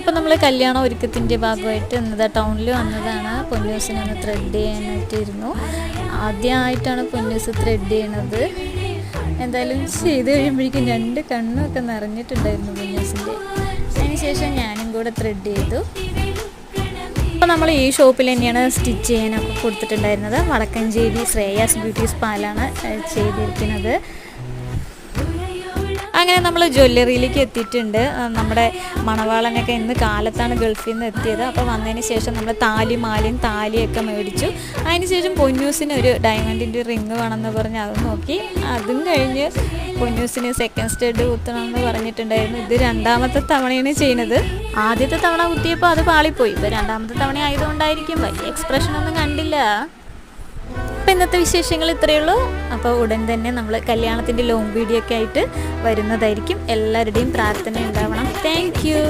അപ്പോൾ നമ്മൾ കല്യാണ ഒരുക്കത്തിൻ്റെ ഭാഗമായിട്ട് ഇന്നത്തെ ടൗണിൽ വന്നതാണ്. പൊന്നൂസിനെ ഒന്ന് ത്രെഡ് ചെയ്യാനായിട്ടിരുന്നു. ആദ്യമായിട്ടാണ് പൊന്നൂസ് ത്രെഡ് ചെയ്യണത്. എന്തായാലും ചെയ്ത് കഴിയുമ്പോഴേക്കും 2 കണ്ണൊക്കെ നിറഞ്ഞിട്ടുണ്ടായിരുന്നു പൊന്നൂസിൻ്റെ. അതിനുശേഷം ഞാനും കൂടെ ത്രെഡ് ചെയ്തു. അപ്പോൾ നമ്മൾ ഈ ഷോപ്പിൽ തന്നെയാണ് സ്റ്റിച്ച് ചെയ്യാനൊക്കെ കൊടുത്തിട്ടുണ്ടായിരുന്നത്. വടക്കഞ്ചേരി ശ്രേയാസ് ബ്യൂട്ടി സ്പാലാണ് ചെയ്തിരിക്കുന്നത്. അങ്ങനെ നമ്മൾ ജ്വല്ലറിയിലേക്ക് എത്തിയിട്ടുണ്ട്. നമ്മുടെ മണവാളനൊക്കെ ഇന്ന് കാലത്താണ് ഗൾഫിൽ നിന്ന് എത്തിയത്. അപ്പോൾ വന്നതിന് ശേഷം നമ്മൾ മാലയും താലിയൊക്കെ മേടിച്ചു. അതിനുശേഷം പൊന്നൂസിന് ഒരു ഡയമണ്ടിൻ്റെ റിങ് വേണമെന്ന് പറഞ്ഞ് അത് നോക്കി. അതും കഴിഞ്ഞ് പൊന്നൂസിന് സെക്കൻഡ് സ്റ്റഡ് കുത്തണമെന്ന് പറഞ്ഞിട്ടുണ്ടായിരുന്നു. ഇത് 2ാമത്തെ തവണയാണ് ചെയ്യുന്നത്. ആദ്യത്തെ തവണ കുത്തിയപ്പോൾ അത് പാളിപ്പോയി. ഇപ്പോൾ 2ാമത്തെ തവണ ആയതുകൊണ്ടായിരിക്കും വലിയ എക്സ്പ്രഷനൊന്നും കണ്ടില്ല. അപ്പോൾ ഇന്നത്തെ വിശേഷങ്ങൾ ഇത്രയേ ഉള്ളൂ. അപ്പോൾ ഉടൻ തന്നെ നമ്മൾ കല്യാണത്തിൻ്റെ ലോങ് വീഡിയോ ഒക്കെ ആയിട്ട് വരുന്നതായിരിക്കും. എല്ലാവരുടെയും പ്രാർത്ഥന ഉണ്ടാവണം. Thank you.